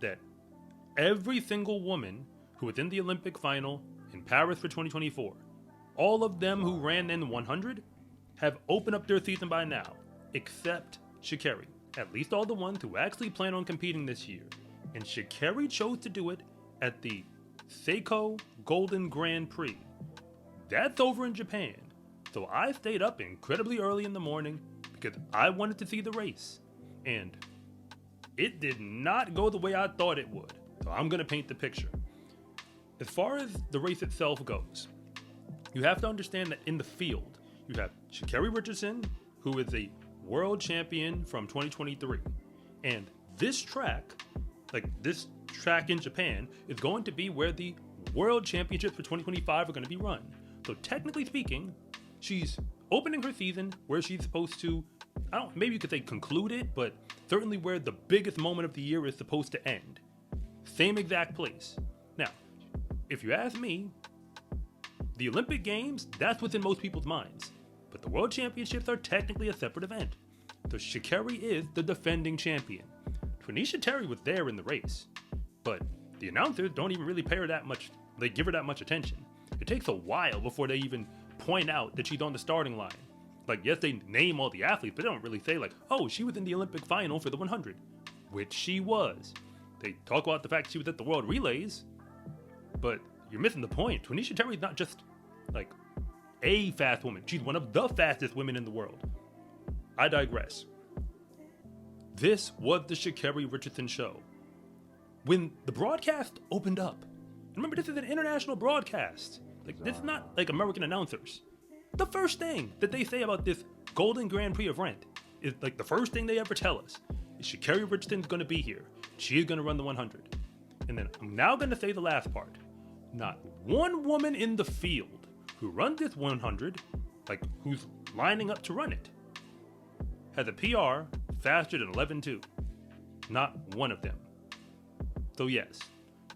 that every single woman who was in the Olympic final in Paris for 2024, all of them who ran in 100 have opened up their season by now, except Sha'Carri. At least all the ones who actually plan on competing this year. And Sha'Carri chose to do it at the Tokyo Golden Grand Prix. That's over in Japan. So I stayed up incredibly early in the morning because I wanted to see the race. And it did not go the way I thought it would. So I'm going to paint the picture. As far as the race itself goes, you have to understand that in the field, you have Sha'Carri Richardson, who is a world champion from 2023. And this track in Japan, is going to be where the world championships for 2025 are going to be run. So technically speaking, she's opening her season where she's supposed to, maybe you could say conclude it, but certainly where the biggest moment of the year is supposed to end. Same exact place. Now, if you ask me, the Olympic Games, that's what's in most people's minds. But the World Championships are technically a separate event. So Sha'Carri is the defending champion. Twanisha Terry was there in the race, but the announcers don't even really pay her that much, they give her that much attention. It takes a while before they even point out that she's on the starting line. Like, yes, they name all the athletes, but they don't really say like, oh, she was in the Olympic final for the 100, which she was. They talk about the fact she was at the World Relays, but you're missing the point. Twanisha Terry's not just like a fast woman. She's one of the fastest women in the world. I digress. This was the Sha'Carri Richardson show. When the broadcast opened up, remember this is an international broadcast. Like, this is not like American announcers. The first thing that they say about this Golden Grand Prix event is like the first thing they ever tell us is Sha'Carri Richardson's going to be here. She is going to run the 100. And then I'm now going to say the last part. Not one woman in the field who runs this 100, like who's lining up to run it, has a PR faster than 11.2. Not one of them. So yes,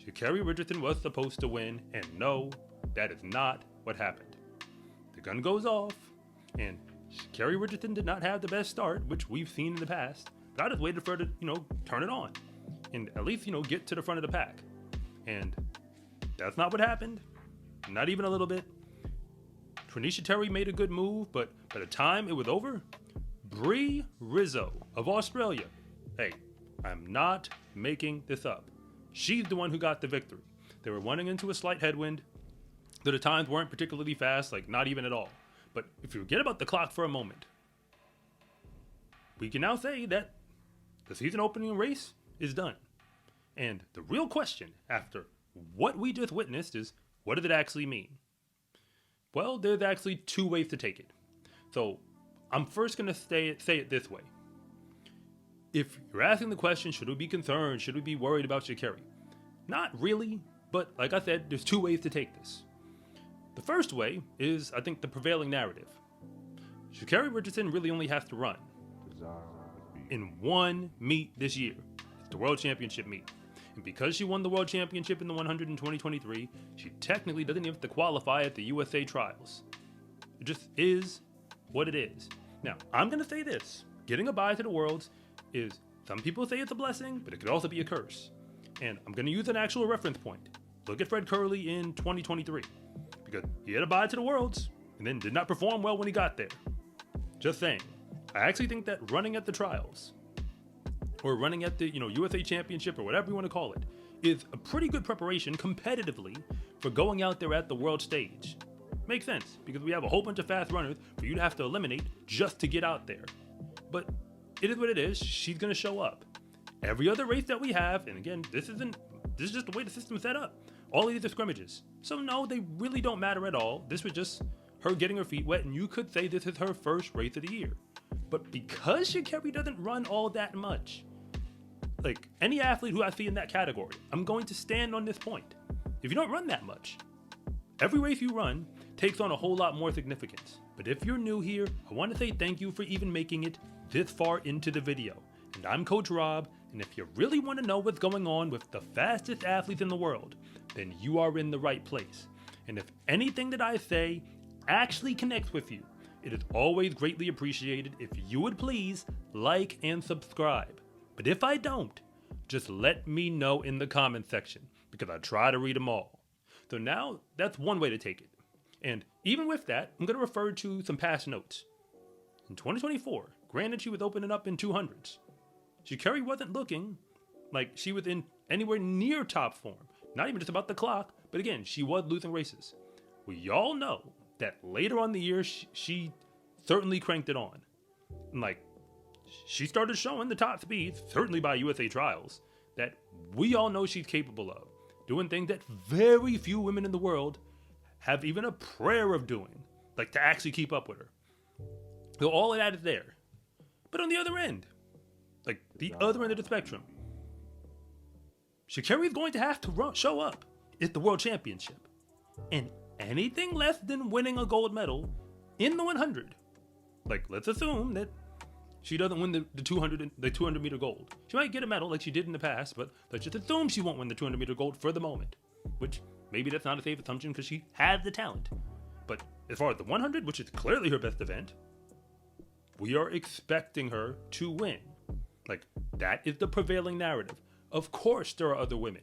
Sha'Carri Richardson was supposed to win, and no, that is not what happened. The gun goes off, and Sha'Carri Richardson did not have the best start, which we've seen in the past, but I just waited for her to, turn it on, and at least, get to the front of the pack. And that's not what happened. Not even a little bit. Twanisha Terry made a good move, but by the time it was over, Bree Rizzo of Australia, hey, I'm not making this up. She's the one who got the victory. They were running into a slight headwind. The times weren't particularly fast, like not even at all. But if you forget about the clock for a moment, we can now say that the season opening race is done. And the real question after what we just witnessed is, what does it actually mean? Well, there's actually two ways to take it. So I'm first going to say it this way. If you're asking the question, should we be concerned? Should we be worried about Sha'Carri? Not really, but like I said, there's two ways to take this. The first way is, I think, the prevailing narrative. Sha'Carri Richardson really only has to run in one meet this year. It's the World Championship meet. And because she won the World Championship in the 100 in 2023, she technically doesn't even have to qualify at the USA Trials. It just is what it is. Now, I'm going to say this. Getting a bye to the Worlds is, some people say it's a blessing, but it could also be a curse. And I'm going to use an actual reference point. Look at Fred Curley in 2023. Because he had a bye to the Worlds, and then did not perform well when he got there. Just saying. I actually think that running at the trials, or running at the USA Championship, or whatever you want to call it, is a pretty good preparation competitively for going out there at the world stage. Makes sense, because we have a whole bunch of fast runners for you to have to eliminate just to get out there. But it is what it is. She's going to show up. Every other race that we have, and again, this is just the way the system is set up. All of these are scrimmages. So no, they really don't matter at all. This was just her getting her feet wet, and you could say this is her first race of the year. But because Sha'Carri doesn't run all that much, like any athlete who I see in that category, I'm going to stand on this point. If you don't run that much, every race you run takes on a whole lot more significance. But if you're new here, I want to say thank you for even making it this far into the video. And I'm Coach Rob, and if you really want to know what's going on with the fastest athletes in the world, then you are in the right place. And if anything that I say actually connects with you, it is always greatly appreciated if you would please like and subscribe. But if I don't, Just let me know in the comment section, because I try to read them all. So now, that's one way to take it. And even with that, I'm going to refer to some past notes. In 2024, granted she was opening up in 200s, Sha'Carri wasn't looking like she was in anywhere near top form. Not even just about the clock, but again, she was losing races. We all know that later on in the year, she certainly cranked it on. And she started showing the top speeds, certainly by USA trials, that we all know she's capable of. Doing things that very few women in the world have even a prayer of doing, like to actually keep up with her. So all of that is there. But on the other end, the other end of the spectrum, Sha'Carri is going to have to show up at the World Championship. And anything less than winning a gold medal in the 100, let's assume that she doesn't win the 200 meter gold. She might get a medal like she did in the past, but let's just assume she won't win the 200 meter gold for the moment. Which, maybe that's not a safe assumption because she has the talent. But as far as the 100, which is clearly her best event, we are expecting her to win. That is the prevailing narrative. Of course there are other women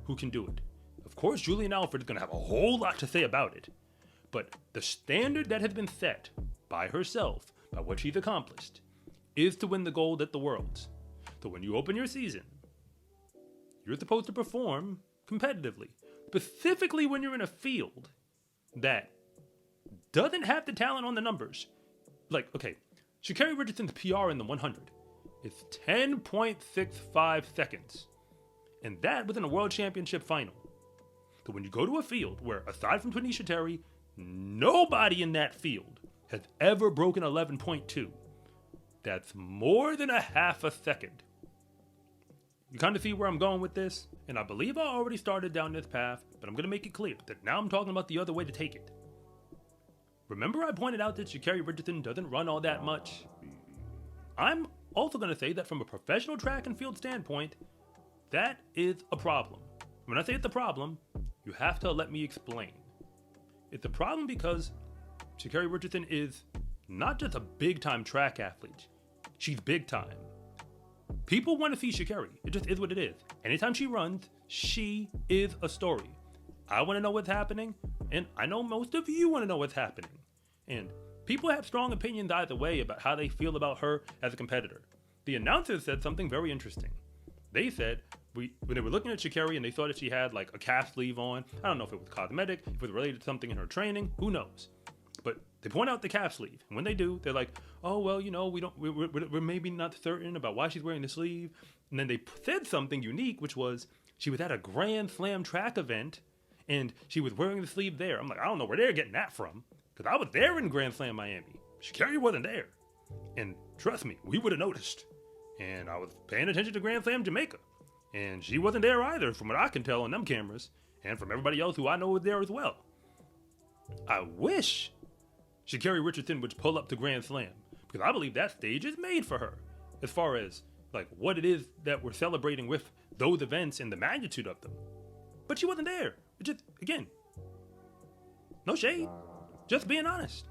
who can do it. Of course Julian Alford is going to have a whole lot to say about it. But the standard that has been set by herself, by what she's accomplished, is to win the gold at the Worlds. So when you open your season, you're supposed to perform competitively. Specifically when you're in a field that doesn't have the talent on the numbers. Sha'Carri Richardson's PR in the 100 is 10.65 seconds. And that within a World Championship final. So when you go to a field where, aside from Tanisha Terry, nobody in that field has ever broken 11.2, that's more than a half a second. You kind of see where I'm going with this? And I believe I already started down this path, but I'm going to make it clear that now I'm talking about the other way to take it. Remember I pointed out that Sha'Carri Richardson doesn't run all that much? I'm also going to say that from a professional track and field standpoint, that is a problem. When I say it's a problem, you have to let me explain. It's a problem because Sha'Carri Richardson is not just a big-time track athlete. She's big-time. People want to see Sha'Carri. It just is what it is. Anytime she runs, she is a story. I want to know what's happening, and I know most of you want to know what's happening. And people have strong opinions either way about how they feel about her as a competitor. The announcers said something very interesting. They said, when they were looking at Sha'Carri and they saw that she had a calf sleeve on, I don't know if it was cosmetic, if it was related to something in her training, who knows? But they point out the calf sleeve, and when they do, they're like, oh, well, we're maybe not certain about why she's wearing the sleeve. And then they said something unique, which was she was at a Grand Slam track event, and she was wearing the sleeve there. I'm like, I don't know where they're getting that from, because I was there in Grand Slam Miami. Sha'Carri wasn't there. And trust me, we would have noticed. And I was paying attention to Grand Slam Jamaica, and she wasn't there either, from what I can tell on them cameras, and from everybody else who I know was there as well. I wish Sha'Carri Richardson would pull up to Grand Slam, because I believe that stage is made for her, as far as what it is that we're celebrating with those events and the magnitude of them. But she wasn't there. Just, again, no shade, just being honest.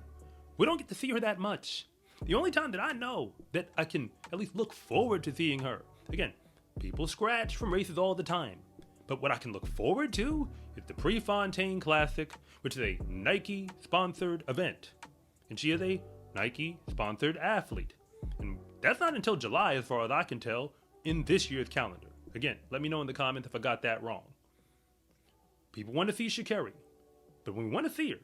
We don't get to see her that much. The only time that I know that I can at least look forward to seeing her, again, people scratch from races all the time, but what I can look forward to is the Prefontaine Classic, which is a Nike-sponsored event. And she is a Nike-sponsored athlete. And that's not until July, as far as I can tell, in this year's calendar. Again, let me know in the comments if I got that wrong. People want to see Sha'Carri, but when we want to see her,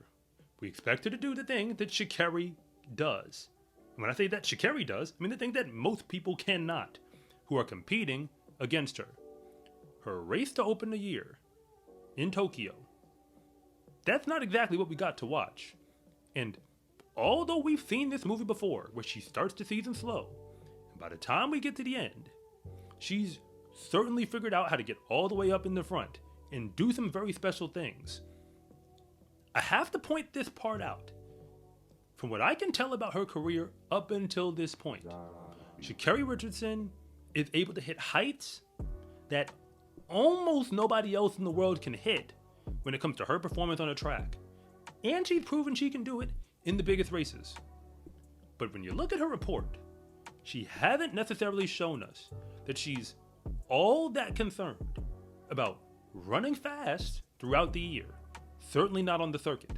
we expect her to do the thing that Sha'Carri does. And when I say that Sha'Carri does, I mean the thing that most people cannot, who are competing against her. Her race to open the year in Tokyo. That's not exactly what we got to watch. And although we've seen this movie before, where she starts the season slow, and by the time we get to the end, she's certainly figured out how to get all the way up in the front and do some very special things. I have to point this part out. From what I can tell about her career up until this point, Sha'Carri Richardson is able to hit heights that almost nobody else in the world can hit when it comes to her performance on a track. And she's proven she can do it in the biggest races. But when you look at her report, she hasn't necessarily shown us that she's all that concerned about running fast throughout the year, certainly not on the circuit.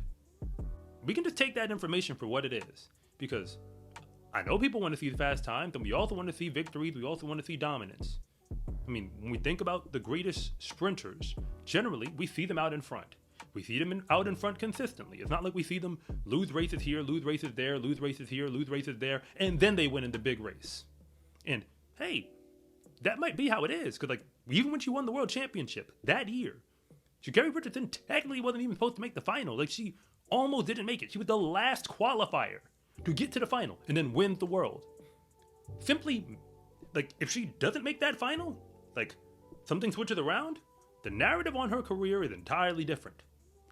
We can just take that information for what it is, because I know people want to see fast times, and we also want to see victories, we also want to see dominance. I mean, when we think about the greatest sprinters, generally we see them out in front. We see them out in front consistently. It's not like we see them lose races here, lose races there, lose races here, lose races there, and then they win in the big race. And hey, that might be how it is, because like even when she won the world championship that year, Sha'Carri Richardson technically wasn't even supposed to make the final. Like, she almost didn't make it. She was the last qualifier to get to the final and then win the world. Simply, like, if she doesn't make that final, like, something switches around, the narrative on her career is entirely different.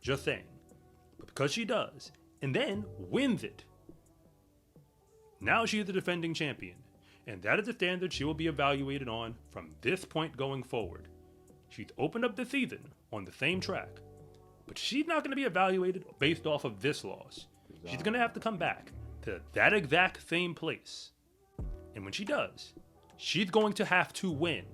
Just saying. But because she does, and then wins it, now she is the defending champion, and that is the standard she will be evaluated on from this point going forward. She's opened up the season on the same track, but she's not going to be evaluated based off of this loss. She's going to have to come back to that exact same place. And when she does, she's going to have to win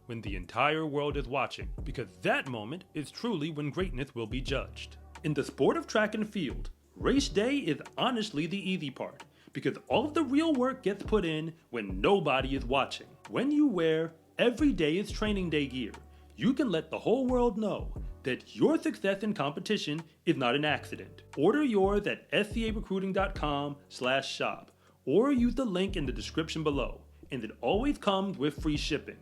when the entire world is watching, because that moment is truly when greatness will be judged. In the sport of track and field, race day is honestly the easy part, because all of the real work gets put in when nobody is watching. When you wear every day is training day gear, you can let the whole world know that your success in competition is not an accident. Order yours at scarecruiting.com/shop or use the link in the description below, and it always comes with free shipping.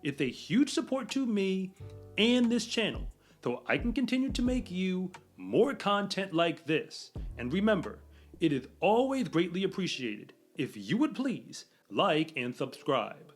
It's a huge support to me and this channel, so I can continue to make you more content like this. And remember, it is always greatly appreciated if you would please like and subscribe.